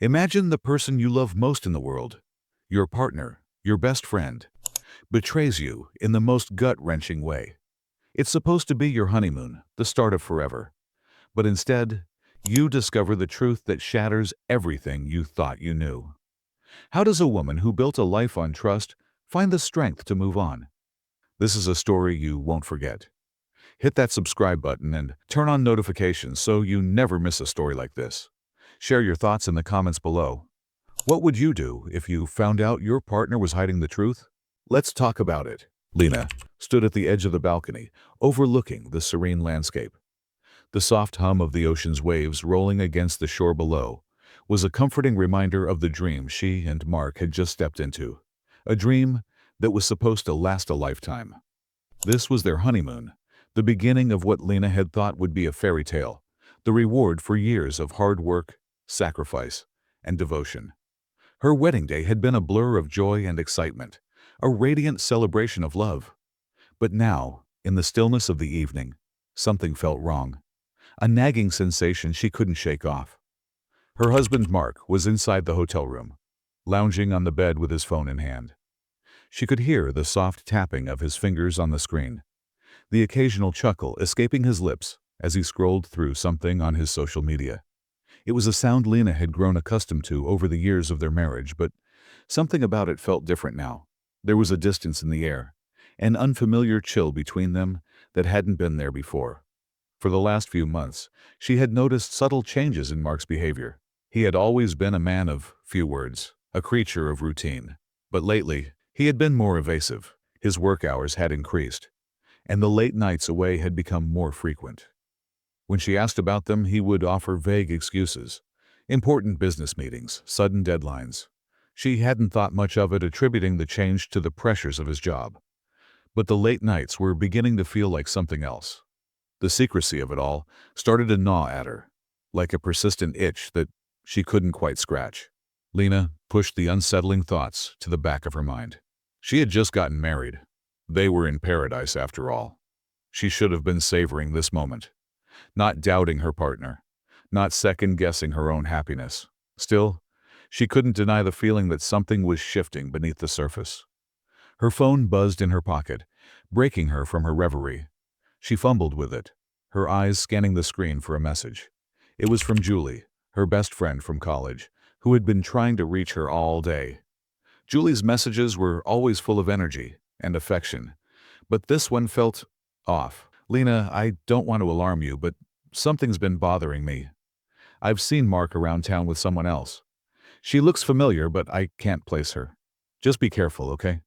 Imagine the person you love most in the world, your partner, your best friend, betrays you in the most gut-wrenching way. It's supposed to be your honeymoon, the start of forever. But instead, you discover the truth that shatters everything you thought you knew. How does a woman who built a life on trust find the strength to move on? This is a story you won't forget. Hit that subscribe button and turn on notifications so you never miss a story like this. Share your thoughts in the comments below. What would you do if you found out your partner was hiding the truth? Let's talk about it. Lena stood at the edge of the balcony, overlooking the serene landscape. The soft hum of the ocean's waves rolling against the shore below was a comforting reminder of the dream she and Mark had just stepped into. A dream that was supposed to last a lifetime. This was their honeymoon, the beginning of what Lena had thought would be a fairy tale, the reward for years of hard work, sacrifice, and devotion. Her wedding day had been a blur of joy and excitement, a radiant celebration of love. But now, in the stillness of the evening, something felt wrong, a nagging sensation she couldn't shake off. Her husband Mark was inside the hotel room, lounging on the bed with his phone in hand. She could hear the soft tapping of his fingers on the screen, the occasional chuckle escaping his lips as he scrolled through something on his social media. It was a sound Lena had grown accustomed to over the years of their marriage, but something about it felt different now. There was a distance in the air, an unfamiliar chill between them that hadn't been there before. For the last few months, she had noticed subtle changes in Mark's behavior. He had always been a man of few words, a creature of routine. But lately, he had been more evasive. His work hours had increased, and the late nights away had become more frequent. When she asked about them, he would offer vague excuses. Important business meetings, sudden deadlines. She hadn't thought much of it, attributing the change to the pressures of his job. But the late nights were beginning to feel like something else. The secrecy of it all started to gnaw at her, like a persistent itch that she couldn't quite scratch. Lena pushed the unsettling thoughts to the back of her mind. She had just gotten married. They were in paradise after all. She should have been savoring this moment, not doubting her partner, not second-guessing her own happiness. Still, she couldn't deny the feeling that something was shifting beneath the surface. Her phone buzzed in her pocket, breaking her from her reverie. She fumbled with it, her eyes scanning the screen for a message. It was from Julie, her best friend from college, who had been trying to reach her all day. Julie's messages were always full of energy and affection, but this one felt off. "Lena, I don't want to alarm you, but something's been bothering me. I've seen Mark around town with someone else. She looks familiar, but I can't place her. Just be careful, okay?"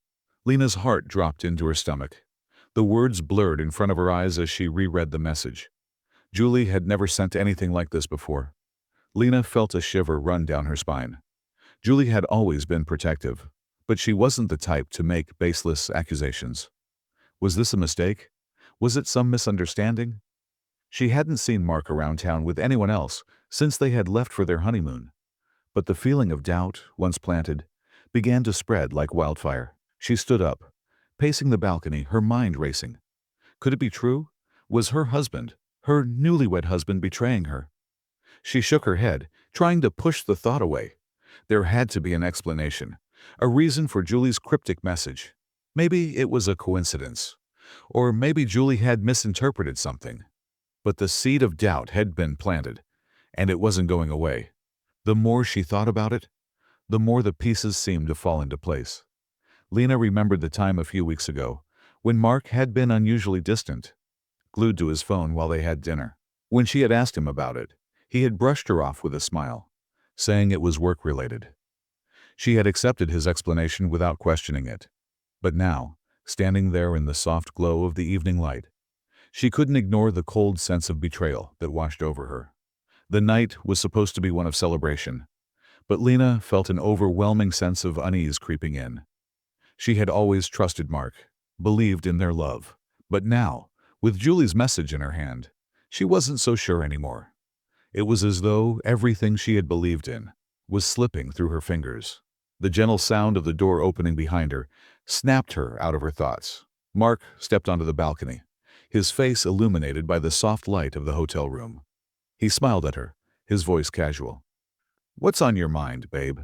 Lena's heart dropped into her stomach. The words blurred in front of her eyes as she reread the message. Julie had never sent anything like this before. Lena felt a shiver run down her spine. Julie had always been protective, but she wasn't the type to make baseless accusations. Was this a mistake? Was it some misunderstanding? She hadn't seen Mark around town with anyone else since they had left for their honeymoon. But the feeling of doubt, once planted, began to spread like wildfire. She stood up, pacing the balcony, her mind racing. Could it be true? Was her husband, her newlywed husband, betraying her? She shook her head, trying to push the thought away. There had to be an explanation, a reason for Julie's cryptic message. Maybe it was a coincidence, or maybe Julie had misinterpreted something. But the seed of doubt had been planted, and it wasn't going away. The more she thought about it, the more the pieces seemed to fall into place. Lena remembered the time a few weeks ago when Mark had been unusually distant, glued to his phone while they had dinner. When she had asked him about it, he had brushed her off with a smile, saying it was work-related. She had accepted his explanation without questioning it. But now, standing there in the soft glow of the evening light, she couldn't ignore the cold sense of betrayal that washed over her. The night was supposed to be one of celebration, but Lena felt an overwhelming sense of unease creeping in. She had always trusted Mark, believed in their love. But now, with Julie's message in her hand, she wasn't so sure anymore. It was as though everything she had believed in was slipping through her fingers. The gentle sound of the door opening behind her snapped her out of her thoughts. Mark stepped onto the balcony, his face illuminated by the soft light of the hotel room. He smiled at her, his voice casual. What's on your mind, babe?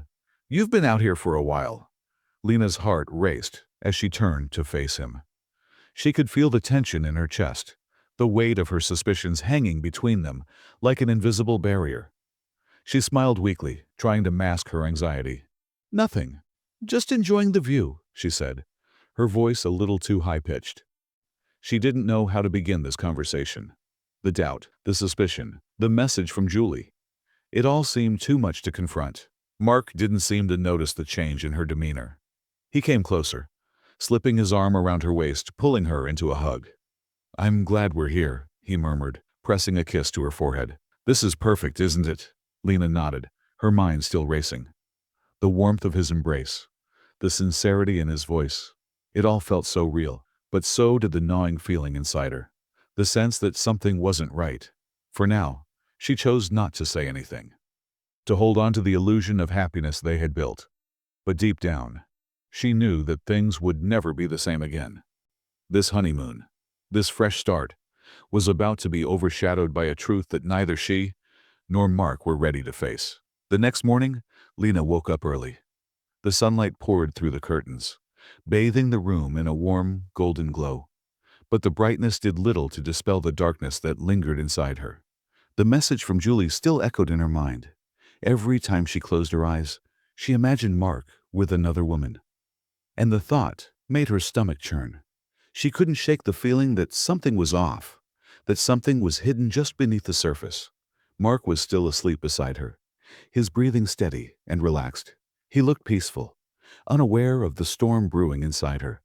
You've been out here for a while. Lena's heart raced as she turned to face him. She could feel the tension in her chest, the weight of her suspicions hanging between them like an invisible barrier. She smiled weakly, trying to mask her anxiety. Nothing. Just enjoying the view, she said, her voice a little too high-pitched. She didn't know how to begin this conversation. The doubt, the suspicion, the message from Julie. It all seemed too much to confront. Mark didn't seem to notice the change in her demeanor. He came closer, slipping his arm around her waist, pulling her into a hug. "I'm glad we're here," he murmured, pressing a kiss to her forehead. "This is perfect, isn't it?" Lena nodded, her mind still racing. The warmth of his embrace, the sincerity in his voice, it all felt so real, but so did the gnawing feeling inside her, the sense that something wasn't right. For now, she chose not to say anything, to hold on to the illusion of happiness they had built. But deep down, she knew that things would never be the same again. This honeymoon, this fresh start, was about to be overshadowed by a truth that neither she nor Mark were ready to face. The next morning, Lena woke up early. The sunlight poured through the curtains, bathing the room in a warm, golden glow. But the brightness did little to dispel the darkness that lingered inside her. The message from Julie still echoed in her mind. Every time she closed her eyes, she imagined Mark with another woman. And the thought made her stomach churn. She couldn't shake the feeling that something was off, that something was hidden just beneath the surface. Mark was still asleep beside her, his breathing steady and relaxed. He looked peaceful, unaware of the storm brewing inside her.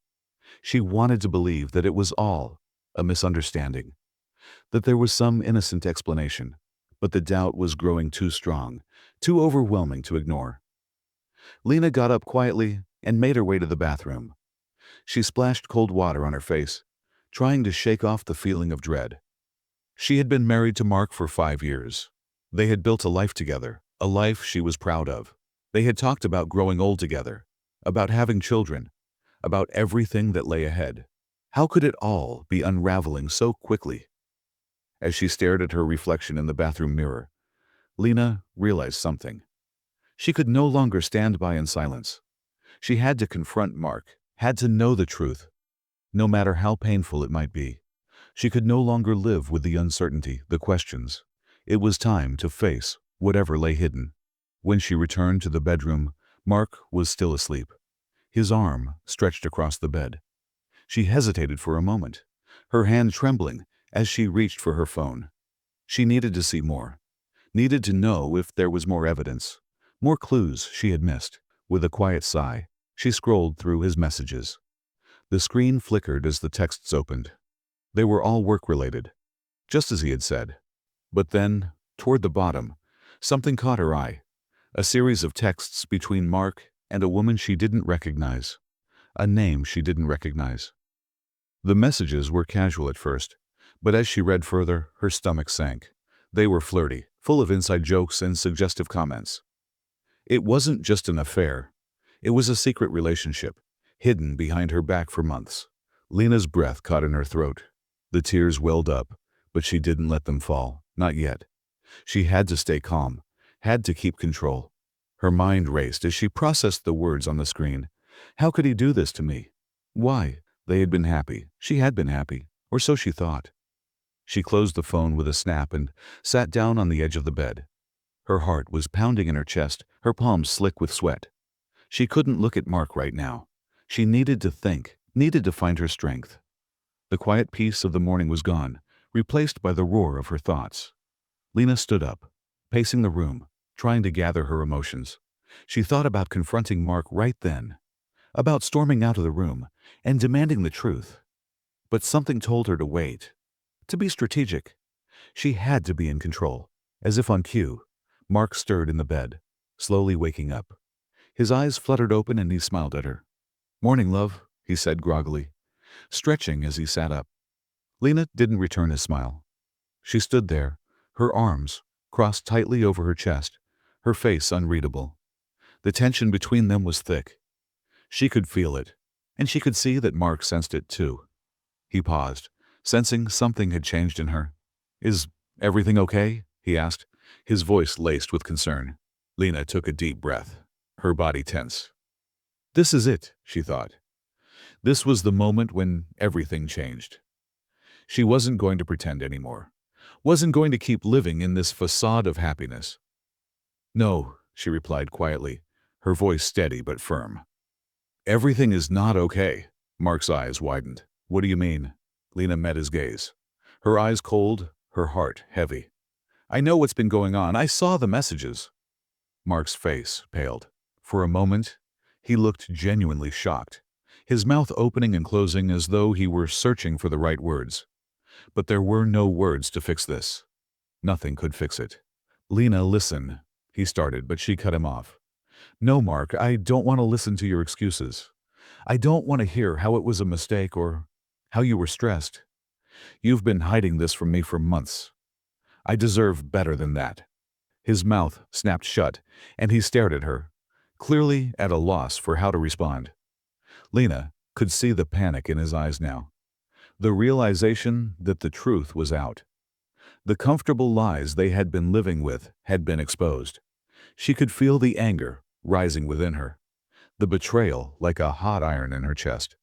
She wanted to believe that it was all a misunderstanding, that there was some innocent explanation, but the doubt was growing too strong, too overwhelming to ignore. Lena got up quietly and made her way to the bathroom. She splashed cold water on her face, trying to shake off the feeling of dread. She had been married to Mark for 5 years. They had built a life together, a life she was proud of. They had talked about growing old together, about having children, about everything that lay ahead. How could it all be unraveling so quickly? As she stared at her reflection in the bathroom mirror, Lena realized something. She could no longer stand by in silence. She had to confront Mark, had to know the truth, no matter how painful it might be. She could no longer live with the uncertainty, the questions. It was time to face whatever lay hidden. When she returned to the bedroom, Mark was still asleep, his arm stretched across the bed. She hesitated for a moment, her hand trembling as she reached for her phone. She needed to see more, needed to know if there was more evidence, more clues she had missed. With a quiet sigh, she scrolled through his messages. The screen flickered as the texts opened. They were all work-related, just as he had said. But then, toward the bottom, something caught her eye. A series of texts between Mark and a woman she didn't recognize, a name she didn't recognize. The messages were casual at first, but as she read further, her stomach sank. They were flirty, full of inside jokes and suggestive comments. It wasn't just an affair. It was a secret relationship, hidden behind her back for months. Lena's breath caught in her throat. The tears welled up, but she didn't let them fall, not yet. She had to stay calm, had to keep control. Her mind raced as she processed the words on the screen. How could he do this to me? Why? They had been happy. She had been happy, or so she thought. She closed the phone with a snap and sat down on the edge of the bed. Her heart was pounding in her chest, her palms slick with sweat. She couldn't look at Mark right now. She needed to think, needed to find her strength. The quiet peace of the morning was gone, replaced by the roar of her thoughts. Lena stood up, pacing the room, trying to gather her emotions. She thought about confronting Mark right then, about storming out of the room and demanding the truth. But something told her to wait, to be strategic. She had to be in control. As if on cue, Mark stirred in the bed, slowly waking up. His eyes fluttered open and he smiled at her. "Morning, love," he said groggily, stretching as he sat up. Lena didn't return his smile. She stood there, her arms crossed tightly over her chest, her face unreadable. The tension between them was thick. She could feel it, and she could see that Mark sensed it too. He paused, sensing something had changed in her. "Is everything okay?" he asked, his voice laced with concern. Lena took a deep breath, her body tense. This is it, she thought. This was the moment when everything changed. She wasn't going to pretend anymore. Wasn't going to keep living in this facade of happiness. No, she replied quietly, her voice steady but firm. Everything is not okay. Mark's eyes widened. What do you mean? Lena met his gaze. Her eyes cold, her heart heavy. I know what's been going on. I saw the messages. Mark's face paled. For a moment, he looked genuinely shocked, his mouth opening and closing as though he were searching for the right words. But there were no words to fix this. Nothing could fix it. Lena, listen, he started, but she cut him off. No, Mark, I don't want to listen to your excuses. I don't want to hear how it was a mistake or how you were stressed. You've been hiding this from me for months. I deserve better than that. His mouth snapped shut, and he stared at her, clearly at a loss for how to respond. Lena could see the panic in his eyes now, the realization that the truth was out. The comfortable lies they had been living with had been exposed. She could feel the anger rising within her, the betrayal like a hot iron in her chest.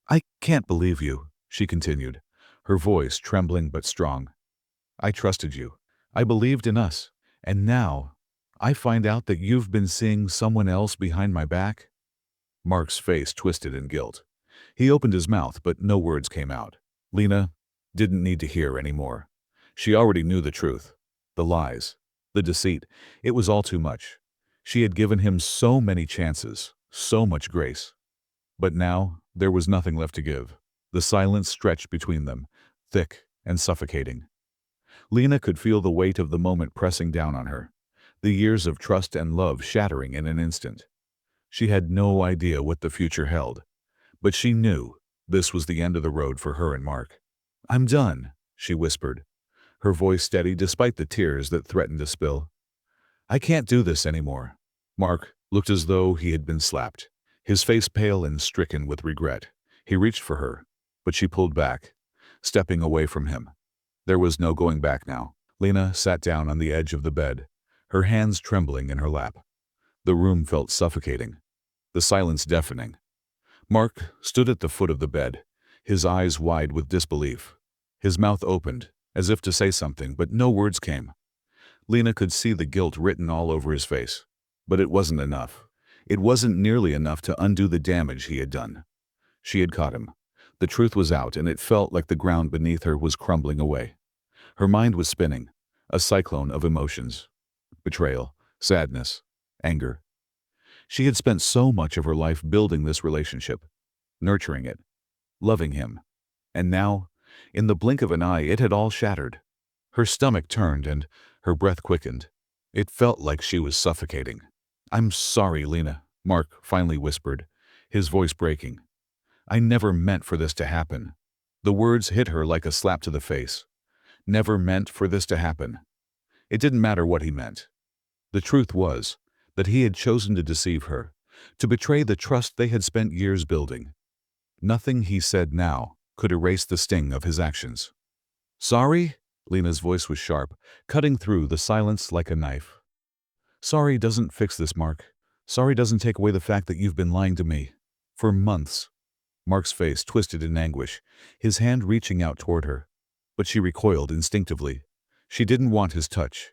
I can't believe you, she continued, her voice trembling but strong. I trusted you. I believed in us. And now, I find out that you've been seeing someone else behind my back? Mark's face twisted in guilt. He opened his mouth, but no words came out. Lena didn't need to hear any more. She already knew the truth. The lies, the deceit, it was all too much. She had given him so many chances, so much grace. But now, there was nothing left to give. The silence stretched between them, thick and suffocating. Lena could feel the weight of the moment pressing down on her, the years of trust and love shattering in an instant. She had no idea what the future held, but she knew this was the end of the road for her and Mark. I'm done, she whispered, her voice steady despite the tears that threatened to spill. I can't do this anymore. Mark looked as though he had been slapped, his face pale and stricken with regret. He reached for her, but she pulled back, stepping away from him. There was no going back now. Lena sat down on the edge of the bed, her hands trembling in her lap. The room felt suffocating, the silence deafening. Mark stood at the foot of the bed, his eyes wide with disbelief. His mouth opened, as if to say something, but no words came. Lena could see the guilt written all over his face. But it wasn't enough. It wasn't nearly enough to undo the damage he had done. She had caught him. The truth was out, and it felt like the ground beneath her was crumbling away. Her mind was spinning, a cyclone of emotions. Betrayal, sadness, anger. She had spent so much of her life building this relationship, nurturing it, loving him. And now, in the blink of an eye, it had all shattered. Her stomach turned and her breath quickened. It felt like she was suffocating. I'm sorry, Lena, Mark finally whispered, his voice breaking. I never meant for this to happen. The words hit her like a slap to the face. Never meant for this to happen. It didn't matter what he meant. The truth was that he had chosen to deceive her, to betray the trust they had spent years building. Nothing he said now could erase the sting of his actions. Sorry? Lena's voice was sharp, cutting through the silence like a knife. Sorry doesn't fix this, Mark. Sorry doesn't take away the fact that you've been lying to me. For months. Mark's face twisted in anguish, his hand reaching out toward her. But she recoiled instinctively. She didn't want his touch.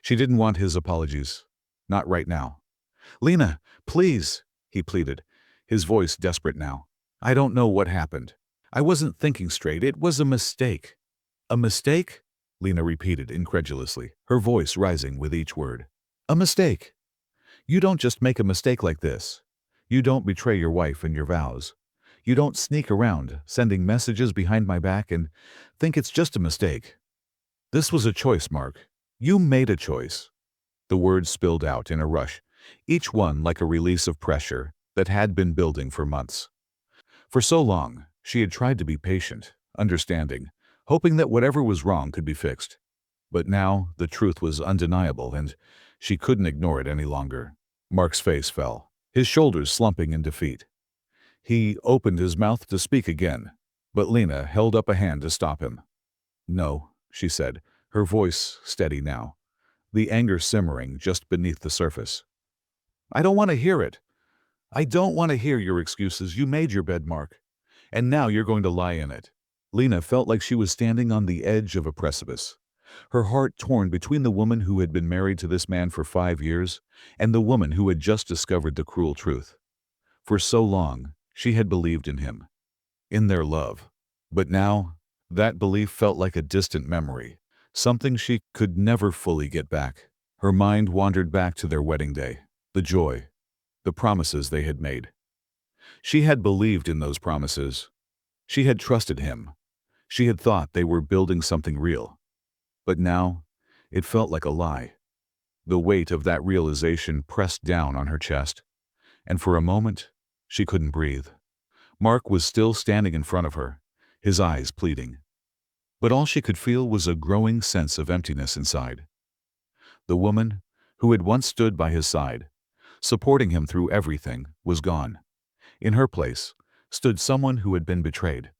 She didn't want his apologies. Not right now. Lena, please, he pleaded, his voice desperate now. I don't know what happened. I wasn't thinking straight. It was a mistake. A mistake? Lena repeated incredulously, her voice rising with each word. A mistake. You don't just make a mistake like this. You don't betray your wife and your vows. You don't sneak around, sending messages behind my back and think it's just a mistake. This was a choice, Mark. You made a choice. The words spilled out in a rush, each one like a release of pressure that had been building for months. For so long, she had tried to be patient, understanding, hoping that whatever was wrong could be fixed. But now the truth was undeniable and she couldn't ignore it any longer. Mark's face fell, his shoulders slumping in defeat. He opened his mouth to speak again, but Lena held up a hand to stop him. No, she said, her voice steady now. the anger simmering just beneath the surface. "I don't want to hear it. I don't want to hear your excuses. You made your bed, Mark. And now you're going to lie in it." Lena felt like she was standing on the edge of a precipice, her heart torn between the woman who had been married to this man for 5 years and the woman who had just discovered the cruel truth. For so long, she had believed in him, in their love. But now, that belief felt like a distant memory, something she could never fully get back. Her mind wandered back to their wedding day, the joy, the promises they had made. She had believed in those promises. She had trusted him. She had thought they were building something real. But now, it felt like a lie. The weight of that realization pressed down on her chest, and for a moment, she couldn't breathe. Mark was still standing in front of her, his eyes pleading. But all she could feel was a growing sense of emptiness inside. The woman, who had once stood by his side, supporting him through everything, was gone. In her place stood someone who had been betrayed.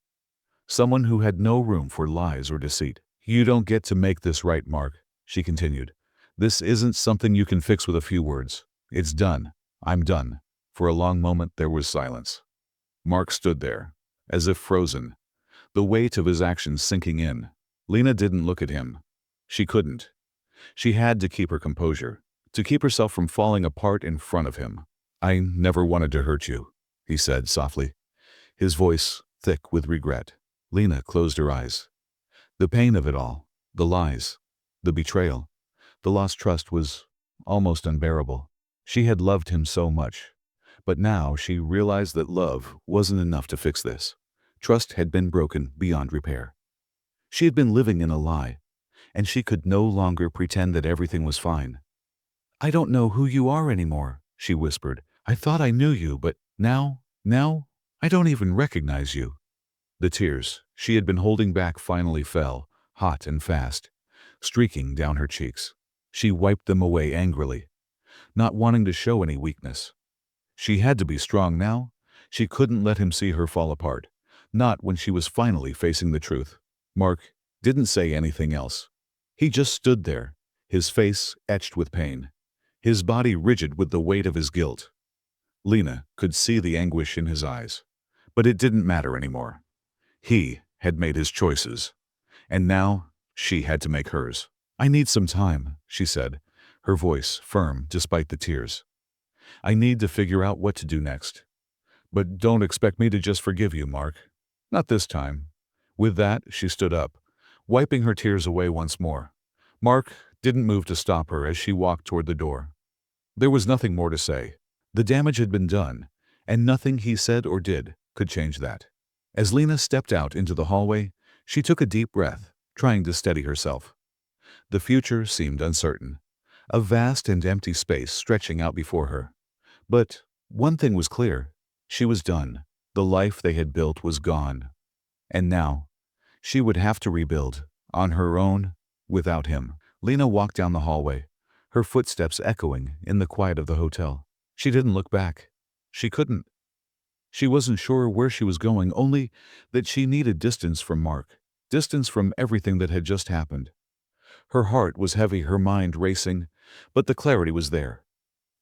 Someone who had no room for lies or deceit. "You don't get to make this right, Mark," she continued. "This isn't something you can fix with a few words. It's done. I'm done." For a long moment there was silence. Mark stood there, as if frozen, the weight of his actions sinking in. Lena didn't look at him. She couldn't. She had to keep her composure, to keep herself from falling apart in front of him. "I never wanted to hurt you," he said softly, his voice thick with regret. Lena closed her eyes. The pain of it all, the lies, the betrayal, the lost trust was almost unbearable. She had loved him so much, but now she realized that love wasn't enough to fix this. Trust had been broken beyond repair. She had been living in a lie, and she could no longer pretend that everything was fine. "I don't know who you are anymore," she whispered. "I thought I knew you, but now, I don't even recognize you." The tears she had been holding back finally fell, hot and fast, streaking down her cheeks. She wiped them away angrily, not wanting to show any weakness. She had to be strong now. She couldn't let him see her fall apart, not when she was finally facing the truth. Mark didn't say anything else. He just stood there, his face etched with pain, his body rigid with the weight of his guilt. Lena could see the anguish in his eyes, but it didn't matter anymore. He had made his choices, and now she had to make hers. "I need some time," she said, her voice firm despite the tears. "I need to figure out what to do next. But don't expect me to just forgive you, Mark. Not this time." With that, she stood up, wiping her tears away once more. Mark didn't move to stop her as she walked toward the door. There was nothing more to say. The damage had been done, and nothing he said or did could change that. As Lena stepped out into the hallway, she took a deep breath, trying to steady herself. The future seemed uncertain, a vast and empty space stretching out before her. But one thing was clear. She was done. The life they had built was gone. And now, she would have to rebuild, on her own, without him. Lena walked down the hallway, her footsteps echoing in the quiet of the hotel. She didn't look back. She couldn't. She wasn't sure where she was going, only that she needed distance from Mark, distance from everything that had just happened. Her heart was heavy, her mind racing, but the clarity was there.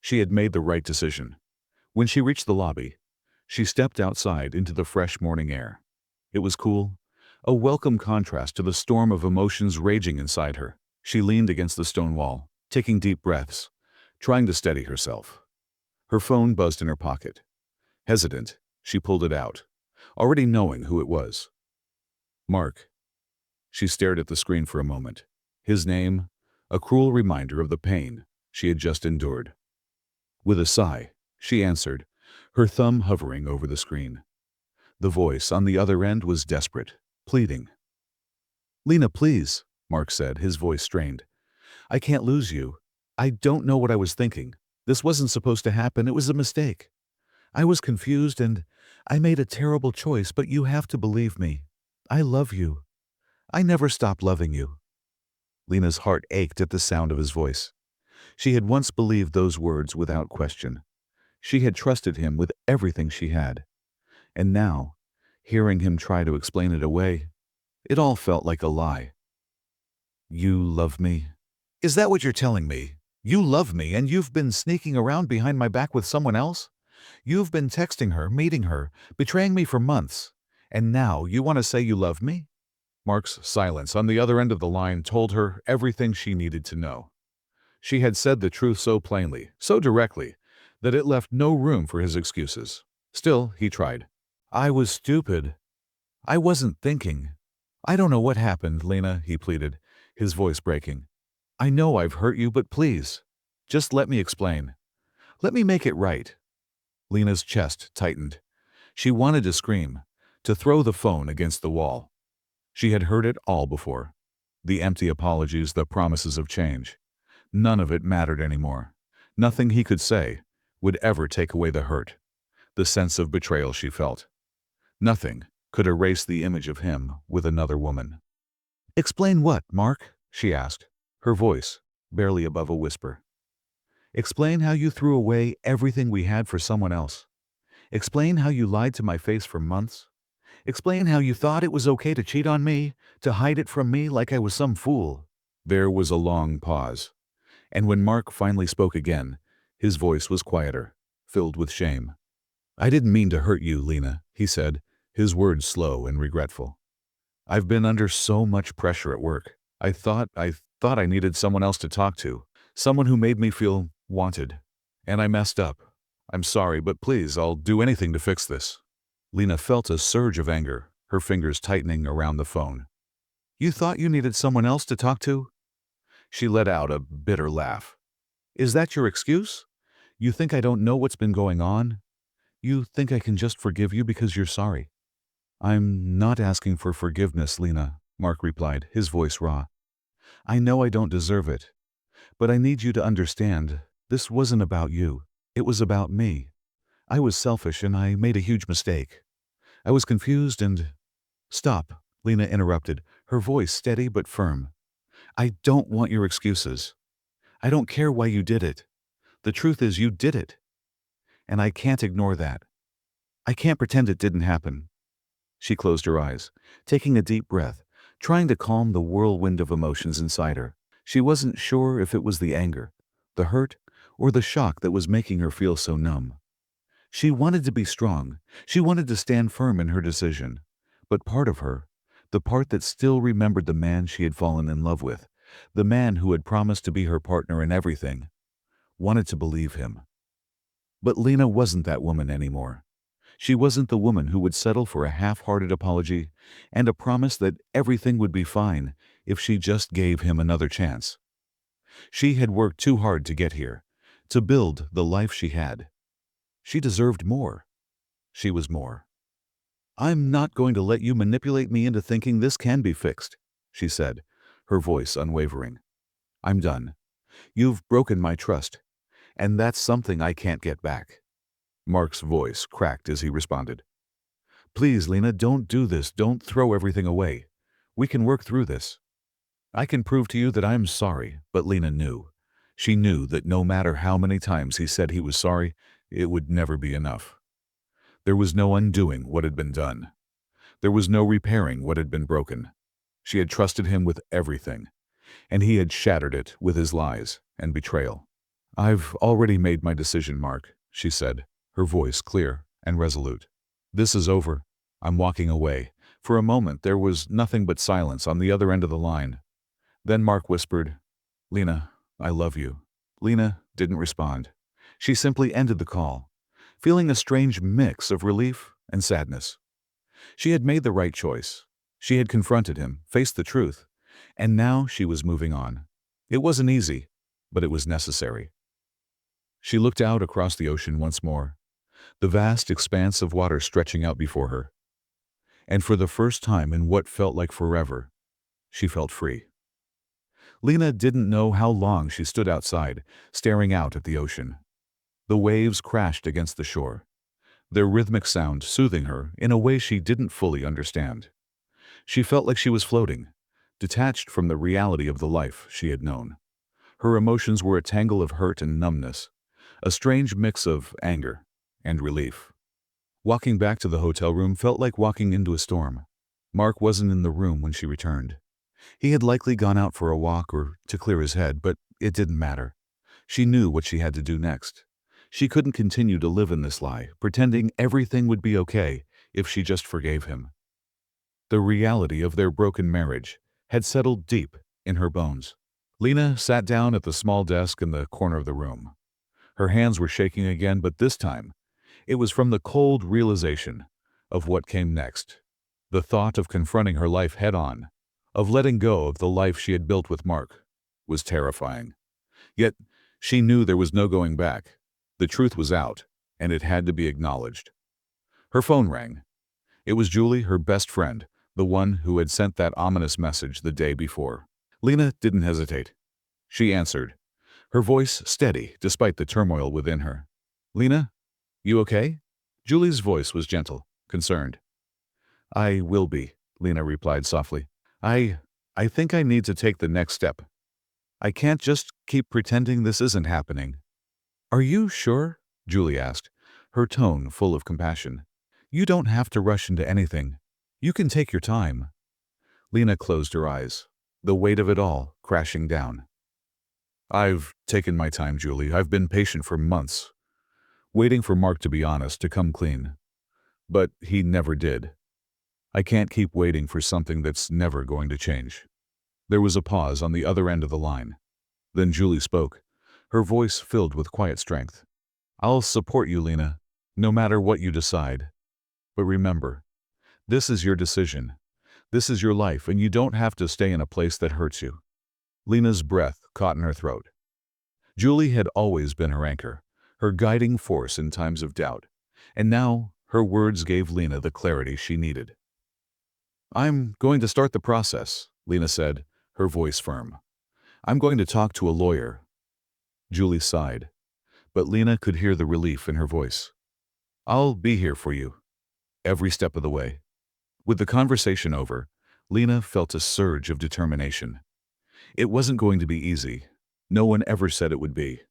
She had made the right decision. When she reached the lobby, she stepped outside into the fresh morning air. It was cool, a welcome contrast to the storm of emotions raging inside her. She leaned against the stone wall, taking deep breaths, trying to steady herself. Her phone buzzed in her pocket. Hesitant, she pulled it out, already knowing who it was. Mark. She stared at the screen for a moment. His name, a cruel reminder of the pain she had just endured. With a sigh, she answered, her thumb hovering over the screen. The voice on the other end was desperate, pleading. "Lena, please," Mark said, his voice strained. "I can't lose you. I don't know what I was thinking. This wasn't supposed to happen. It was a mistake. I was confused and I made a terrible choice, but you have to believe me. I love you. I never stopped loving you." Lena's heart ached at the sound of his voice. She had once believed those words without question. She had trusted him with everything she had. And now, hearing him try to explain it away, it all felt like a lie. "You love me?" Is that what you're telling me? You love me and you've been sneaking around behind my back with someone else? You've been texting her, meeting her, betraying me for months. And now you want to say you love me? Mark's silence on the other end of the line told her everything she needed to know. She had said the truth so plainly, so directly, that it left no room for his excuses. Still, he tried. I was stupid. I wasn't thinking. I don't know what happened, Lena, he pleaded, his voice breaking. I know I've hurt you, but please, just let me explain. Let me make it right. Lena's chest tightened. She wanted to scream, to throw the phone against the wall. She had heard it all before. The empty apologies, the promises of change. None of it mattered anymore. Nothing he could say would ever take away the hurt, the sense of betrayal she felt. Nothing could erase the image of him with another woman. Explain what, Mark? She asked, her voice barely above a whisper. Explain how you threw away everything we had for someone else. Explain how you lied to my face for months. Explain how you thought it was okay to cheat on me, to hide it from me like I was some fool. There was a long pause, and when Mark finally spoke again, his voice was quieter, filled with shame. I didn't mean to hurt you, Lena, he said, his words slow and regretful. I've been under so much pressure at work. I thought I needed someone else to talk to, someone who made me feel wanted. And I messed up. I'm sorry, but please, I'll do anything to fix this. Lena felt a surge of anger, her fingers tightening around the phone. You thought you needed someone else to talk to? She let out a bitter laugh. Is that your excuse? You think I don't know what's been going on? You think I can just forgive you because you're sorry? I'm not asking for forgiveness, Lena, Mark replied, his voice raw. I know I don't deserve it, but I need you to understand, this wasn't about you. It was about me. I was selfish and I made a huge mistake. I was confused and— Stop, Lena interrupted, her voice steady but firm. I don't want your excuses. I don't care why you did it. The truth is you did it. And I can't ignore that. I can't pretend it didn't happen. She closed her eyes, taking a deep breath, trying to calm the whirlwind of emotions inside her. She wasn't sure if it was the anger, the hurt, or the shock that was making her feel so numb. She wanted to be strong. She wanted to stand firm in her decision. But part of her, the part that still remembered the man she had fallen in love with, the man who had promised to be her partner in everything, wanted to believe him. But Lena wasn't that woman anymore. She wasn't the woman who would settle for a half-hearted apology and a promise that everything would be fine if she just gave him another chance. She had worked too hard to get here, to build the life she had. She deserved more. She was more. I'm not going to let you manipulate me into thinking this can be fixed, she said, her voice unwavering. I'm done. You've broken my trust, and that's something I can't get back. Mark's voice cracked as he responded. Please, Lena, don't do this. Don't throw everything away. We can work through this. I can prove to you that I'm sorry, but Lena knew. She knew that no matter how many times he said he was sorry, it would never be enough. There was no undoing what had been done. There was no repairing what had been broken. She had trusted him with everything, and he had shattered it with his lies and betrayal. I've already made my decision, Mark, she said, her voice clear and resolute. This is over. I'm walking away. For a moment there was nothing but silence on the other end of the line. Then Mark whispered, Lena, I love you. Lena didn't respond. She simply ended the call, feeling a strange mix of relief and sadness. She had made the right choice. She had confronted him, faced the truth, and now she was moving on. It wasn't easy, but it was necessary. She looked out across the ocean once more, the vast expanse of water stretching out before her. And for the first time in what felt like forever, she felt free. Lena didn't know how long she stood outside, staring out at the ocean. The waves crashed against the shore, their rhythmic sound soothing her in a way she didn't fully understand. She felt like she was floating, detached from the reality of the life she had known. Her emotions were a tangle of hurt and numbness, a strange mix of anger and relief. Walking back to the hotel room felt like walking into a storm. Mark wasn't in the room when she returned. He had likely gone out for a walk or to clear his head, but it didn't matter. She knew what she had to do next. She couldn't continue to live in this lie, pretending everything would be okay if she just forgave him. The reality of their broken marriage had settled deep in her bones. Lena sat down at the small desk in the corner of the room. Her hands were shaking again, but this time it was from the cold realization of what came next. The thought of confronting her life head-on, of letting go of the life she had built with Mark, was terrifying. Yet she knew there was no going back. The truth was out, and it had to be acknowledged. Her phone rang. It was Julie, her best friend, the one who had sent that ominous message the day before. Lena didn't hesitate. She answered, her voice steady despite the turmoil within her. "Lena, you okay?" Julie's voice was gentle, concerned. "I will be," Lena replied softly. I think I need to take the next step. I can't just keep pretending this isn't happening." "Are you sure?" Julie asked, her tone full of compassion. "You don't have to rush into anything. You can take your time." Lena closed her eyes, the weight of it all crashing down. "I've taken my time, Julie. I've been patient for months, waiting for Mark to be honest, to come clean. But he never did. I can't keep waiting for something that's never going to change." There was a pause on the other end of the line. Then Julie spoke, her voice filled with quiet strength. "I'll support you, Lena, no matter what you decide. But remember, this is your decision. This is your life, and you don't have to stay in a place that hurts you." Lena's breath caught in her throat. Julie had always been her anchor, her guiding force in times of doubt, and now her words gave Lena the clarity she needed. "I'm going to start the process," Lena said, her voice firm. "I'm going to talk to a lawyer." Julie sighed, but Lena could hear the relief in her voice. "I'll be here for you, every step of the way." With the conversation over, Lena felt a surge of determination. It wasn't going to be easy. No one ever said it would be.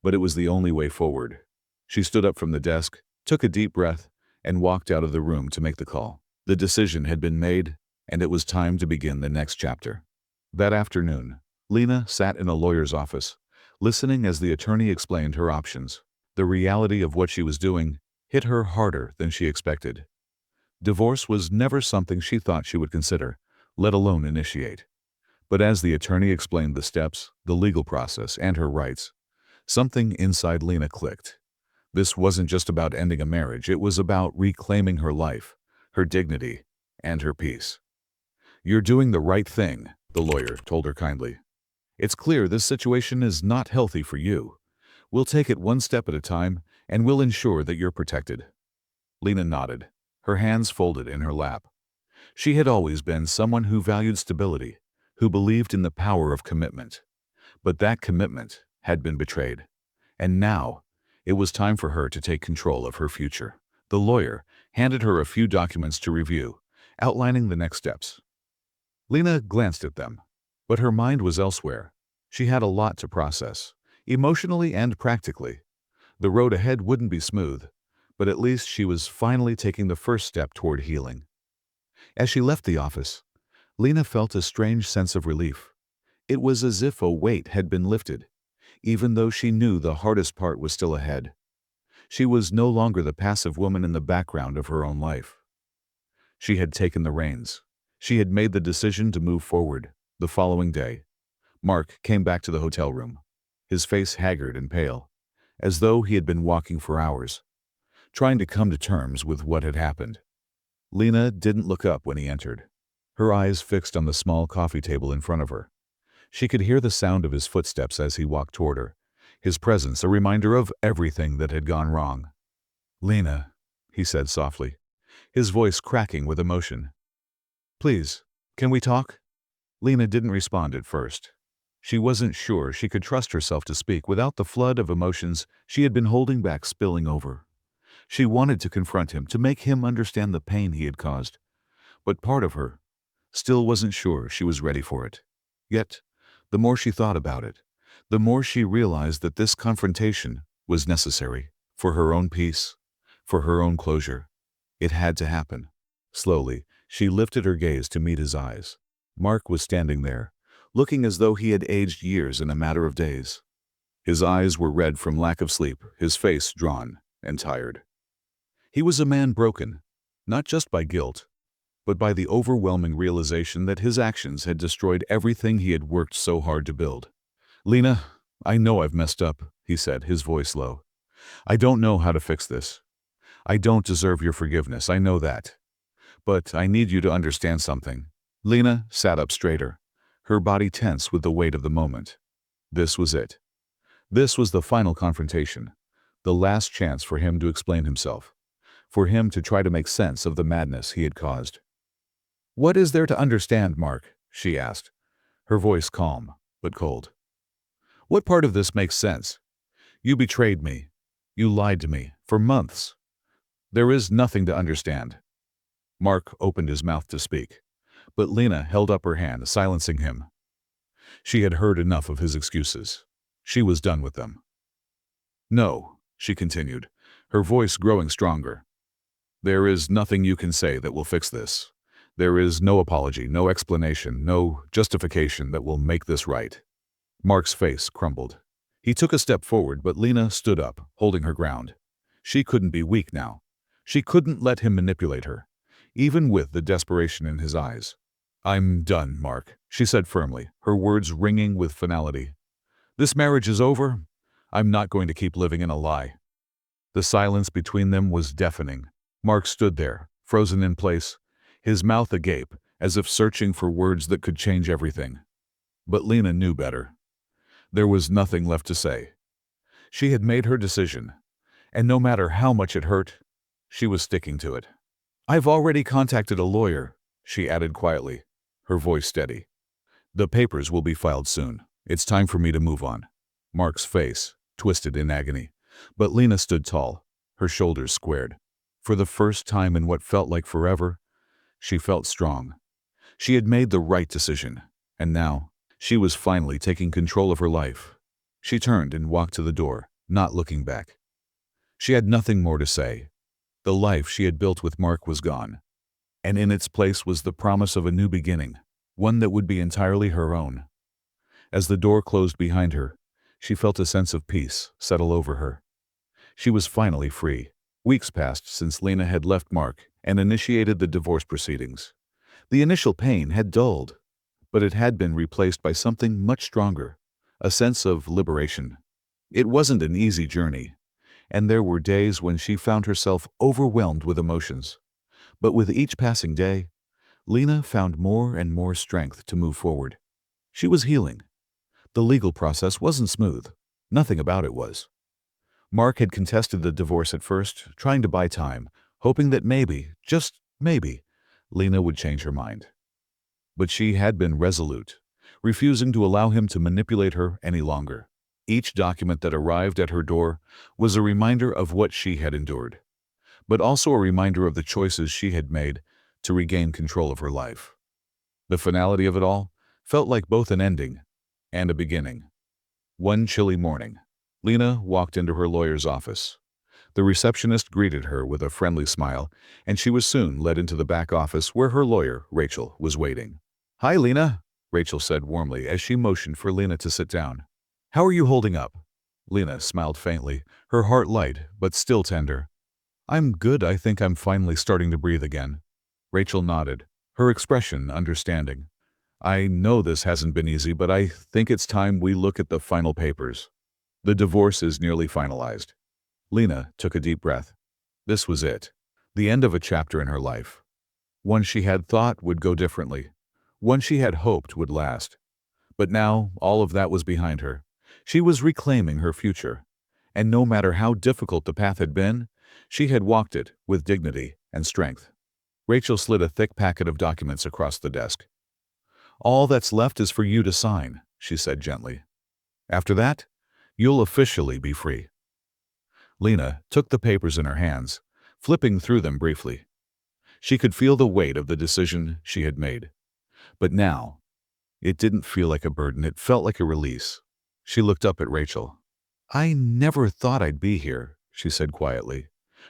But it was the only way forward. She stood up from the desk, took a deep breath, and walked out of the room to make the call. The decision had been made, and it was time to begin the next chapter. That afternoon, Lena sat in a lawyer's office, listening as the attorney explained her options. The reality of what she was doing hit her harder than she expected. Divorce was never something she thought she would consider, let alone initiate. But as the attorney explained the steps, the legal process, and her rights, something inside Lena clicked. This wasn't just about ending a marriage, it was about reclaiming her life, her dignity, and her peace. "You're doing the right thing," the lawyer told her kindly. "It's clear this situation is not healthy for you. We'll take it one step at a time, and we'll ensure that you're protected." Lena nodded, her hands folded in her lap. She had always been someone who valued stability, who believed in the power of commitment. But that commitment had been betrayed. And now, it was time for her to take control of her future. The lawyer handed her a few documents to review, outlining the next steps. Lena glanced at them, but her mind was elsewhere. She had a lot to process, emotionally and practically. The road ahead wouldn't be smooth, but at least she was finally taking the first step toward healing. As she left the office, Lena felt a strange sense of relief. It was as if a weight had been lifted, even though she knew the hardest part was still ahead. She was no longer the passive woman in the background of her own life. She had taken the reins. She had made the decision to move forward. The following day, Mark came back to the hotel room, his face haggard and pale, as though he had been walking for hours, trying to come to terms with what had happened. Lena didn't look up when he entered, her eyes fixed on the small coffee table in front of her. She could hear the sound of his footsteps as he walked toward her, his presence a reminder of everything that had gone wrong. "Lena," he said softly, his voice cracking with emotion. "Please, can we talk?" Lena didn't respond at first. She wasn't sure she could trust herself to speak without the flood of emotions she had been holding back spilling over. She wanted to confront him, to make him understand the pain he had caused, but part of her still wasn't sure she was ready for it. Yet, the more she thought about it, the more she realized that this confrontation was necessary for her own peace, for her own closure. It had to happen. Slowly, she lifted her gaze to meet his eyes. Mark was standing there, looking as though he had aged years in a matter of days. His eyes were red from lack of sleep, his face drawn and tired. He was a man broken, not just by guilt, but by the overwhelming realization that his actions had destroyed everything he had worked so hard to build. "Lena, I know I've messed up," he said, his voice low. "I don't know how to fix this. I don't deserve your forgiveness, I know that. But I need you to understand something." Lena sat up straighter, her body tense with the weight of the moment. This was it. This was the final confrontation, the last chance for him to explain himself, for him to try to make sense of the madness he had caused. "What is there to understand, Mark?" she asked, her voice calm but cold. "What part of this makes sense? You betrayed me. You lied to me for months. There is nothing to understand." Mark opened his mouth to speak, but Lena held up her hand, silencing him. She had heard enough of his excuses. She was done with them. "No," she continued, her voice growing stronger. "There is nothing you can say that will fix this. There is no apology, no explanation, no justification that will make this right." Mark's face crumbled. He took a step forward, but Lena stood up, holding her ground. She couldn't be weak now. She couldn't let him manipulate her, even with the desperation in his eyes. "I'm done, Mark," she said firmly, her words ringing with finality. "This marriage is over. I'm not going to keep living in a lie." The silence between them was deafening. Mark stood there, frozen in place, his mouth agape, as if searching for words that could change everything. But Lena knew better. There was nothing left to say. She had made her decision, and no matter how much it hurt, she was sticking to it. "I've already contacted a lawyer," she added quietly, her voice steady. "The papers will be filed soon. It's time for me to move on." Mark's face twisted in agony, but Lena stood tall, her shoulders squared. For the first time in what felt like forever, she felt strong. She had made the right decision, and now she was finally taking control of her life. She turned and walked to the door, not looking back. She had nothing more to say. The life she had built with Mark was gone, and in its place was the promise of a new beginning, one that would be entirely her own. As the door closed behind her, she felt a sense of peace settle over her. She was finally free. Weeks passed since Lena had left Mark and initiated the divorce proceedings. The initial pain had dulled, but it had been replaced by something much stronger, a sense of liberation. It wasn't an easy journey, and there were days when she found herself overwhelmed with emotions. But with each passing day, Lena found more and more strength to move forward. She was healing. The legal process wasn't smooth. Nothing about it was. Mark had contested the divorce at first, trying to buy time, hoping that maybe, just maybe, Lena would change her mind. But she had been resolute, refusing to allow him to manipulate her any longer. Each document that arrived at her door was a reminder of what she had endured, but also a reminder of the choices she had made to regain control of her life. The finality of it all felt like both an ending and a beginning. One chilly morning, Lena walked into her lawyer's office. The receptionist greeted her with a friendly smile, and she was soon led into the back office where her lawyer, Rachel, was waiting. "Hi, Lena," Rachel said warmly as she motioned for Lena to sit down. "How are you holding up?" Lena smiled faintly, her heart light but still tender. "I'm good. I think I'm finally starting to breathe again." Rachel nodded, her expression understanding. "I know this hasn't been easy, but I think it's time we look at the final papers. The divorce is nearly finalized." Lena took a deep breath. This was it. The end of a chapter in her life. One she had thought would go differently. One she had hoped would last. But now, all of that was behind her. She was reclaiming her future. And no matter how difficult the path had been, she had walked it with dignity and strength. Rachel slid a thick packet of documents across the desk. "All that's left is for you to sign," she said gently. "After that, you'll officially be free." Lena took the papers in her hands, flipping through them briefly. She could feel the weight of the decision she had made. But now, it didn't feel like a burden, it felt like a release. She looked up at Rachel. "I never thought I'd be here," she said quietly,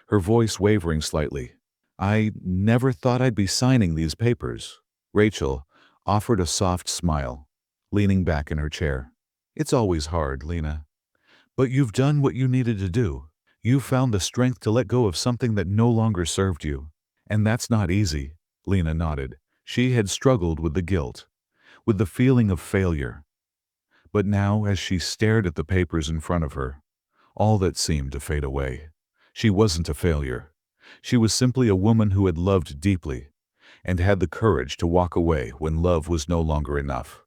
her voice wavering slightly. "I never thought I'd be signing these papers." Rachel, offered a soft smile, leaning back in her chair. It's always hard, Lena. But you've done what you needed to do. You found the strength to let go of something that no longer served you. And that's not easy, Lena nodded. She had struggled with the guilt, with the feeling of failure. But now, as she stared at the papers in front of her, all that seemed to fade away. She wasn't a failure. She was simply a woman who had loved deeply and had the courage to walk away when love was no longer enough.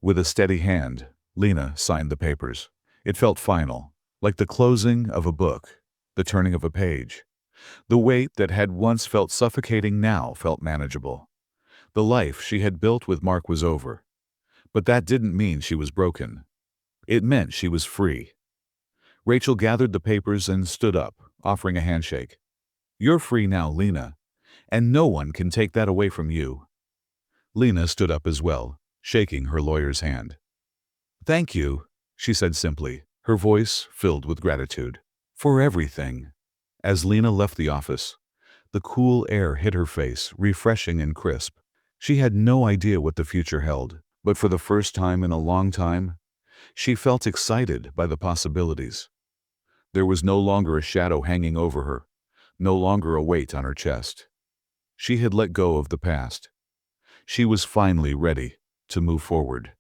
With a steady hand, Lena signed the papers. It felt final, like the closing of a book, the turning of a page. The weight that had once felt suffocating now felt manageable. The life she had built with Mark was over. But that didn't mean she was broken. It meant she was free. Rachel gathered the papers and stood up, offering a handshake. You're free now, Lena, and no one can take that away from you. Lena stood up as well, shaking her lawyer's hand. Thank you, she said simply, her voice filled with gratitude. For everything. As Lena left the office, the cool air hit her face, refreshing and crisp. She had no idea what the future held, but for the first time in a long time, she felt excited by the possibilities. There was no longer a shadow hanging over her, no longer a weight on her chest. She had let go of the past. She was finally ready to move forward.